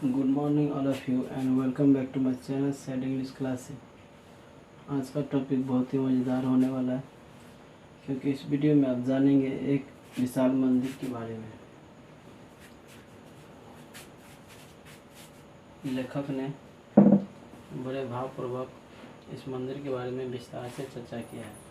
Good morning all of you and welcome back to my channel sad English classes. आज का topic बहुत ही मज़ेदार होने वाला है, क्योंकि इस वीडियो में आप जानेंगे एक विशाल मंदिर के बारे में। लेखक ने बड़े भावपूर्वक इस मंदिर के बारे में विस्तार से चर्चा किया है।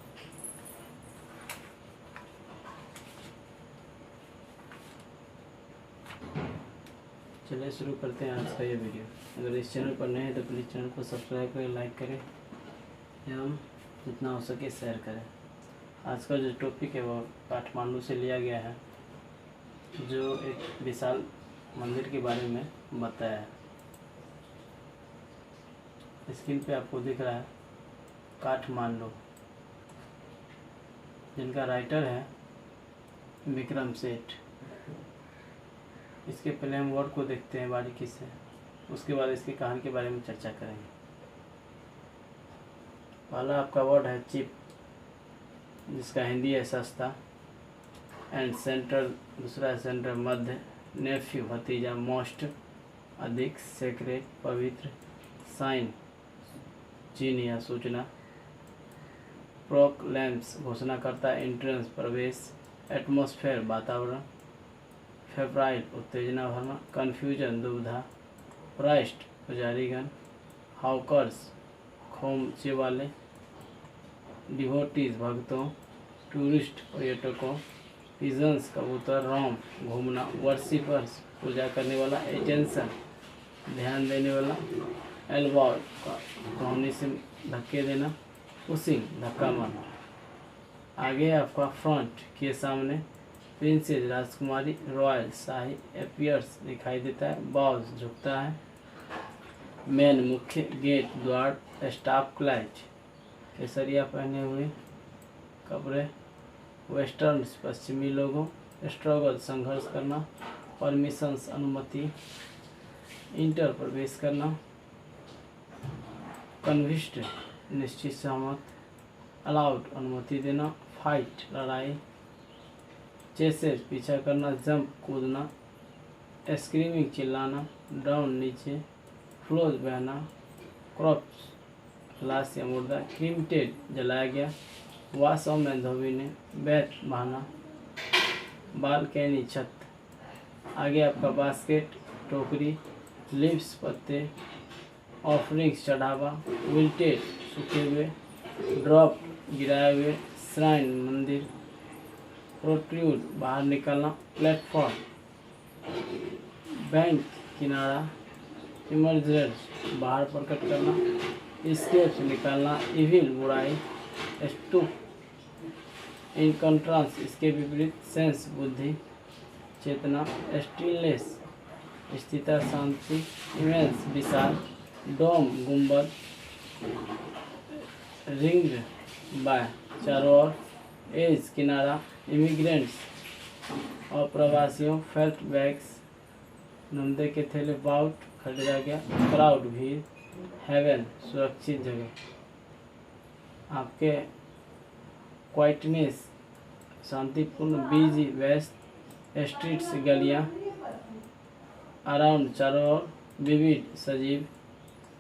चलिए शुरू करते हैं आज का ये वीडियो। अगर इस चैनल पर नए हैं तो प्लीज़ चैनल को सब्सक्राइब करें, लाइक करें एवं जितना हो सके शेयर करें। आज का जो टॉपिक है वो काठमांडू से लिया गया है, जो एक विशाल मंदिर के बारे में बताया है। स्क्रीन पे आपको दिख रहा है काठमांडू, जिनका राइटर है विक्रम सेठ। इसके पहले हम वर्ड को देखते हैं बारीकी से, उसके बाद इसकी कहानी के बारे में चर्चा करेंगे। पहला आपका वर्ड है चिप, जिसका हिंदी है सस्ता, एंड सेंट्रल दूसरा है सेंट्रल मध्य, नेफ्यू भतीजा, मोस्ट अधिक, सेक्रेट पवित्र, साइन चिन्ह या सूचना, प्रोक्लेम्स घोषणा करता है, एंट्रेंस प्रवेश, एटमॉस्फेयर वातावरण, फेब्राइल उत्तेजना भरना, कन्फ्यूजन दुविधा, प्राइस्ट पुजारीगण, हाउकर्स खोमचे वाले, डिवोटीज भक्तों, टूरिस्ट पर्यटकों, पिजन्स कबूतर, रोम घूमना, वर्शिपर्स पूजा करने वाला, एटेंशन ध्यान देने वाला, एल्बॉय कोहनी से धक्के देना, पुशिंग धक्का मारना। आगे आपका फ्रंट के सामने, प्रिंसेस राजकुमारी, रॉयल शाही, एपियर्स दिखाई देता है, बॉज झुकता है, मेन मुख्य, गेट द्वार, स्टाफ क्लाइट केसरिया पहने हुए कपड़े, वेस्टर्न्स पश्चिमी लोगों, स्ट्रगल संघर्ष करना, परमिशंस अनुमति, इंटर प्रवेश करना, कन्विस्ट निश्चित सहमत, अलाउड अनुमति देना, फाइट लड़ाई, चेसेस पीछा करना, जंप कूदना, स्क्रीमिंग चिल्लाना, डाउन नीचे, फ्लोज बहना, क्रॉप्स लाश या मुर्दा, क्रीमटेड जलाया गया, वॉश ऑफ में धोबीने, बैथ बहाना, बालकनी छत। आगे आपका बास्केट टोकरी, लीव्स पत्ते, ऑफरिंग्स चढ़ावा, विल्टेड सूखे हुए, ड्रॉप गिराए हुए, श्राइन मंदिर, प्रोट्रूड बाहर निकलना, प्लेटफॉर्म बैंक किनारा, इमर्जेंस बाहर प्रकट करना, स्केप्स निकालना, इविल बुराई, स्टूप इन कंट्रास्ट इसके विपरीत, सेंस बुद्धि चेतना, स्टिलनेस स्थिरता शांति, इमेंस विशाल, डोम गुंबद, रिंग बाय चारों ओर, एज किनारा, इमिग्रेंट्स और प्रवासियों, फेल्ट बैग्स नंदे के थैले, बाउट खरीदा गया, क्राउड भीड़, हेवन सुरक्षित जगह। आपके क्वाइटनेस शांतिपूर्ण, बिजी व्यस्त, स्ट्रीट्स गलियां, अराउंड चारों ओर, विविड सजीव,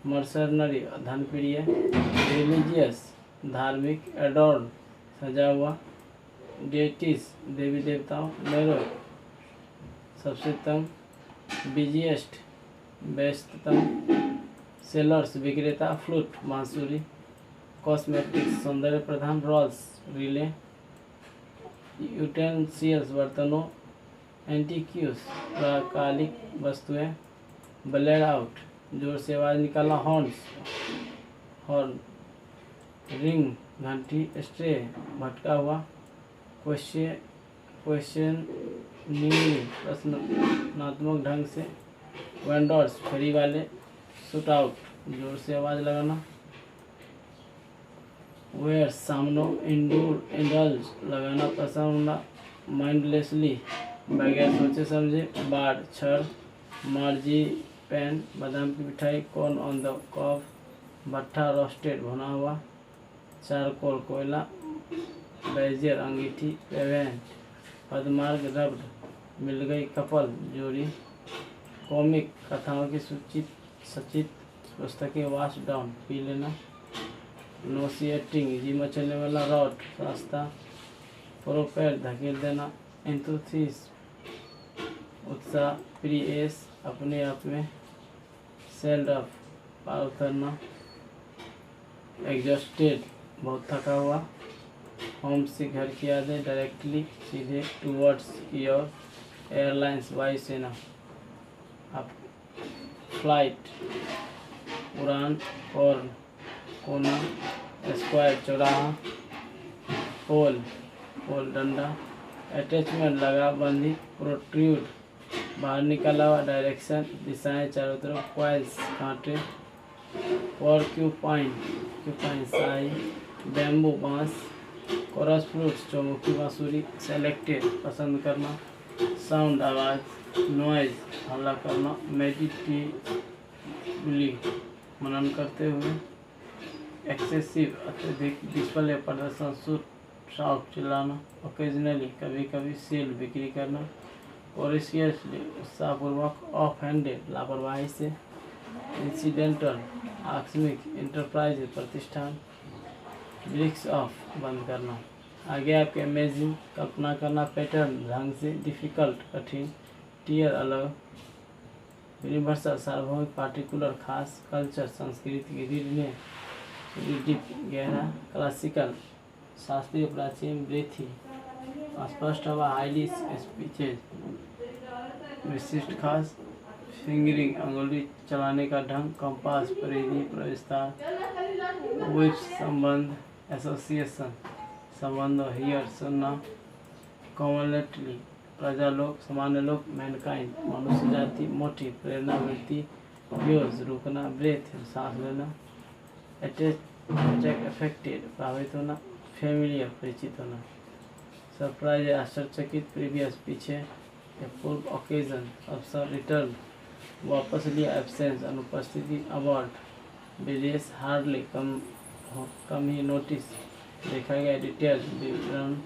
मर्सनरी धनप्रिय, रिलीजियस धार्मिक, एडोर्न सजा हुआ, डेटीज देवी देवताओं, नैरो सबसे तंग, बिजिएस्ट व्यस्ततम, सेलर्स विक्रेता, फ्लूट बांसुरी, कॉस्मेटिक्स सौंदर्य प्रधान, रोल्स रिले, यूटेंसिल्स बर्तनों, एंटीक्यूस प्राकालिक वस्तुएं, ब्लेड आउट जोर से आवाज़ निकालना, हॉर्न्स हॉर्न, रिंग घंटी, स्ट्रे भटका हुआ, क्वेश्चन प्रश्नात्मक ढंग से, वेंडर्स फेरी वाले, शूट आउट जोर से आवाज़ लगाना, वेयर सामनो, इंडूर इंडल्ज लगाना पसंद होना, माइंडलेसली बगैर सोचे समझे, बाढ़ छड़, मार्जी पैन बादाम की मिठाई, कॉर्न ऑन द कॉफ भट्ठा रोस्टेड भुना हुआ, चारकोल कोयला, बेजियर अंगीठी, पेवेंट पदमार्ग रब्ड मिल गई, कपल जोड़ी, कॉमिक कथाओं की सूचित सचित पुस्तकें, वॉश डाउन पी लेना, नोसिएटिंग जी मचलने वाला, रॉट रास्ता, प्रोपेल धकेल देना, एंथुसिस उत्साह, प्रिएस अपने आप में, सेल्ड अप पार उतरना, एग्जॉस्टेड बहुत थका हुआ, होम से घर की यादें, डायरेक्टली सीधे, टूवर्ड्स की ओर, एयरलाइंस वायुसेना, अब फ्लाइट उड़ान, कॉर्न कोना, स्क्वायर चौराहा, पोल पोल डंडा, अटैचमेंट लगा बंधी, प्रोट्रूड बाहर निकला हुआ, डायरेक्शन दिशाएं चारों तरफ, क्वाइल्स कांटे, पोर्क्यूपाइन क्यूपाइन शाही, बैम्बू बांस, कोरस फ्लूट्स चौमुखी बांसुरी, सेलेक्टेड पसंद करना, साउंड आवाज़, नॉइज हल्ला करना, मेडिटेटिवली मनन करते हुए, एक्सेसिव अत्यधिक, डिस्प्ले प्रदर्शन, शाउट चिल्लाना, ओकेजनली कभी कभी, सेल बिक्री करना, कोरिशियसली उत्साहपूर्वक, ऑफ हैंडेड लापरवाही से, इंसिडेंटल आकस्मिक, इंटरप्राइज प्रतिष्ठान, ब्रिक्स ऑफ बंद करना। आगे आपके अमेजिंग कल्पना करना, पैटर्न ढंग से, डिफिकल्ट कठिन, टीयर अलग, यूनिवर्सल सार्वभौमिक, पार्टिकुलर खास, कल्चर संस्कृति, रीडने डीप गहरा, क्लासिकल शास्त्रीय प्राचीन, ब्रेथी स्पष्ट हवा, हाईली स्पीचेज विशिष्ट खास, फिंगरिंग अंगुली चलाने का ढंग, कंपास परिधि प्रविस्तार, विप्स संबंध, एसोसिएशन संबंध, हियर सुनना, कॉमनली प्रजा लोग, सामान्य लोग, मैनकाइंड मनुष्य जाति, मोटिव प्रेरणावृत्ति, व्यूज रुकना, ब्रेथ सांस लेना, अटैक अफेक्टेड प्रभावित होना, फेमिलियर परिचित होना, सरप्राइज आश्चर्यचकित, प्रीवियस पीछे, पूर्व, ओकेजन अवसर, रिटर्न वापस लिया, एब्सेंस अनुपस्थिति, अवार्ड विदेश, हार्डली कम ही, नोटिस देखा गया, डिटेल विवरण,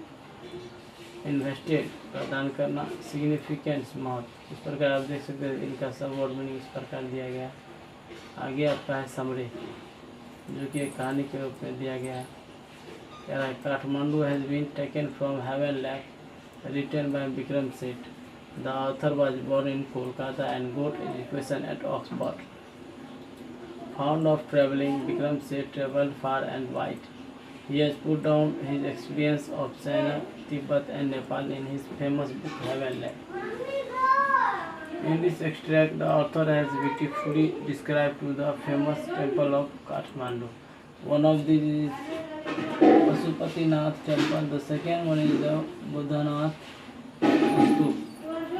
इन्वेस्टेड प्रदान करना, सिग्निफिकेंस महत्व। इस प्रकार आप देख सकते हैं इनका सब वर्ड मीनिंग इस प्रकार दिया गया। आगे आपका है समरी, जो कि एक कहानी के रूप में दिया गया है। कह रहा है Kathmandu has been taken from heaven lake written by Vikram Seth. The author was born in Kolkata and got education at Oxford. Fond of traveling, Vikram Seth traveled far and wide. He has put down his experience of China, Tibet and Nepal in his famous book Heaven Lake. In this extract, the author has beautifully described to the famous temple of Kathmandu. One of these is Pasupatinath temple, the second one is the Buddhanath Stupa.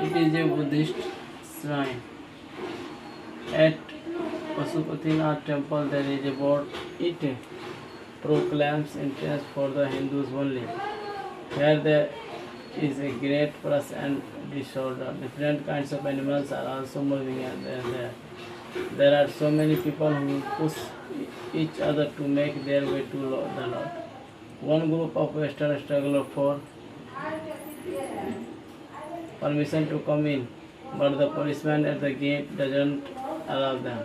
It is a Buddhist shrine. At Pasupatinath temple there is a board. It proclaims entrance for the Hindus only. Here there is a great rush and disorder. Different kinds of animals are also moving there. There are so many people who push each other to make their way to the Lord. One group of Western struggle for permission to come in, but the policeman at the gate doesn't allow them.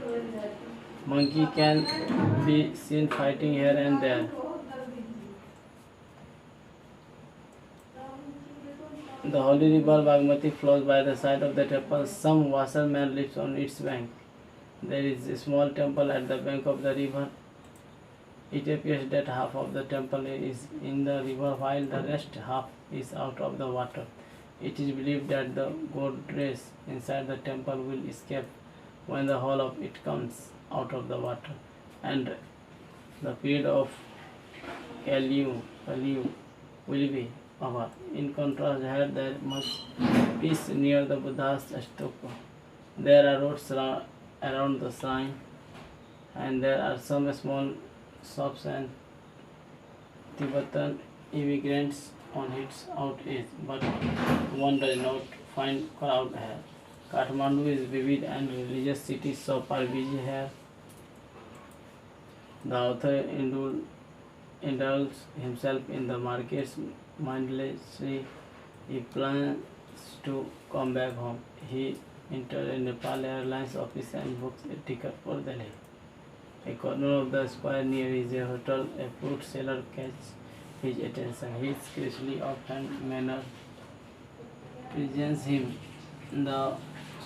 Monkey can be seen fighting here and there. The holy river Bagmati flows by the side of the temple. Some washerman lives on its bank. There is a small temple at the bank of the river. It appears that half of the temple is in the river while the rest half is out of the water. It is believed that the goddess inside the temple will escape when the whole of it comes out of the water, and the period of Kali will be over. In contrast, here there is much peace near the Buddha's stupa. There are roads around the shrine, and there are some small shops and Tibetan immigrants on its out edge, but one does not find crowd here. Kathmandu is vivid and religious city, shops are busy here. The author indulges himself in the markets mindlessly. He plans to come back home. He entered a Nepal Airlines office and booked a ticket for Delhi. A corner of the square near his hotel, a fruit seller catches his attention. His gracefully offhand manner presents him. The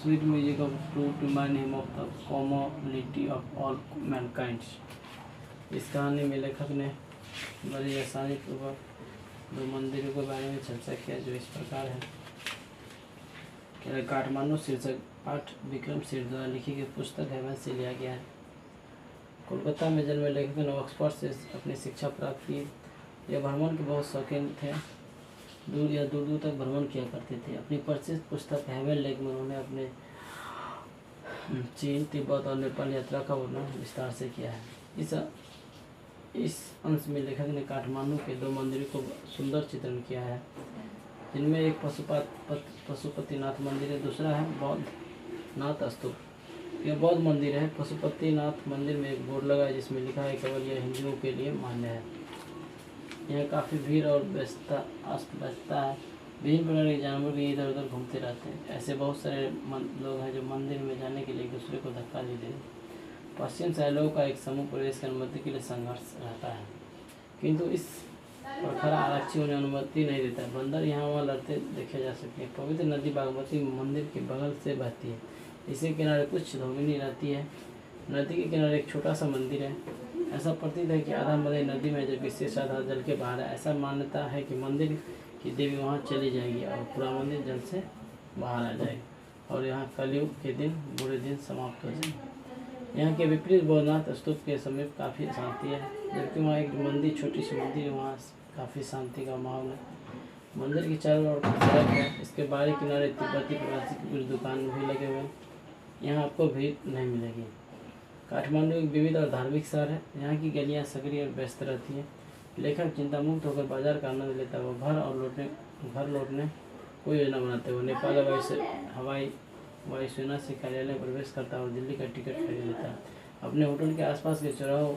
sweet music of fruit remind him of the commonality of all mankind. इस कहानी में लेखक ने बड़ी आसानी पूर्वक दो मंदिरों के बारे में चर्चा किया जो इस प्रकार है। काठमांडू शीर्षक पाठ विक्रम सेठ द्वारा लिखी गई पुस्तक हेवन से लिया गया है। कोलकाता में जन्मे लेखक ने ऑक्सफोर्ड से अपनी शिक्षा प्राप्त की। यह भ्रमण के बहुत शौकीन थे, दूर दूर तक भ्रमण किया करते थे। अपनी प्रसिद्ध पुस्तक हेवन लेक में उन्होंने अपने चीन, तिब्बत और नेपाल यात्रा का वर्णन विस्तार से किया है। इस अंश में लेखक ने काठमांडू के दो मंदिरों को सुंदर चित्रण किया है, जिनमें एक पशुपतिनाथ मंदिर है, दूसरा है बौद्धनाथ स्तूप। यह बौद्ध मंदिर है। पशुपतिनाथ मंदिर में एक बोर्ड लगा है जिसमें लिखा है केवल यह हिंदुओं के लिए मान्य है। यहाँ काफ़ी भीड़ और व्यस्तता है। विभिन्न प्रकार के जानवर भी इधर उधर घूमते रहते हैं। ऐसे बहुत सारे लोग हैं जो मंदिर में जाने के लिए एक दूसरे को धक्का दे देते हैं। पश्चिम से लोगों का एक समूह प्रवेश की अनुमति के लिए संघर्ष रहता है, किंतु इस प्रखर आरक्षी उन्हें अनुमति नहीं देता है। बंदर यहाँ वहाँ लड़ते देखे जा सकते हैं। पवित्र नदी बागमती मंदिर के बगल से बहती है। इसके किनारे कुछ धोबिनी रहती है। नदी के किनारे एक छोटा सा मंदिर है। ऐसा प्रतीत है कि आधा मंदिर नदी में जबकि शेष आधा जल के बाहर है। ऐसा मान्यता है कि मंदिर की देवी वहाँ चली जाएगी और पूरा मंदिर जल से बाहर आ जाएगा और यहाँ कलयुग के दिन बुरे दिन समाप्त हो जाएंगे। यहाँ के विपरीत बौद्धनाथ स्तूप के समीप काफ़ी शांति है, जबकि वहाँ एक मंदिर, छोटी सी मंदिर है, वहाँ काफ़ी शांति का माहौल है। मंदिर की चारों ओर सड़क है। इसके बाहरी किनारे तिब्बती प्रवासी की कुछ दुकान भी लगे हुए हैं। यहाँ आपको भीड़ नहीं मिलेगी। काठमांडू एक विविध और धार्मिक शहर है। यहाँ की गलियाँ सक्रिय और व्यस्त रहती हैं। लेखक चिंता मुक्त होकर बाजार का आनंद लेता है। वो घर लौटने कोई योजना बनाते हुए नेपाल हवाई वायुसेना से कार्यालय प्रवेश करता है और दिल्ली का टिकट खरीद लेता है। अपने होटल के आसपास के चौराहों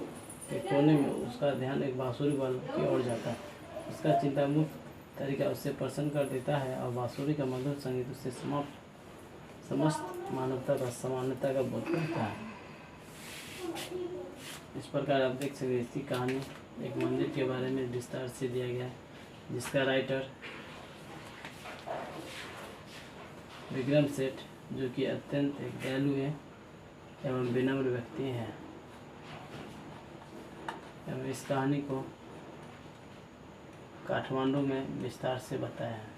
के कोने में उसका ध्यान एक बांसुरी वाले की ओर जाता है। उसका चिंता मुक्त तरीका उससे प्रसन्न कर देता है और बांसुरी का मधुर संगीत उससे समस्त मानवता का समानता का बोध करता है। इस प्रकार आप देख सकते हैं इसकी कहानी एक मंदिर के बारे में विस्तार से दिया गया है, जिसका राइटर विक्रम सेठ, जो कि अत्यंत एक दयालु है एवं विनम्र व्यक्ति हैं, एवं इस कहानी को काठमांडू में विस्तार से बताया है।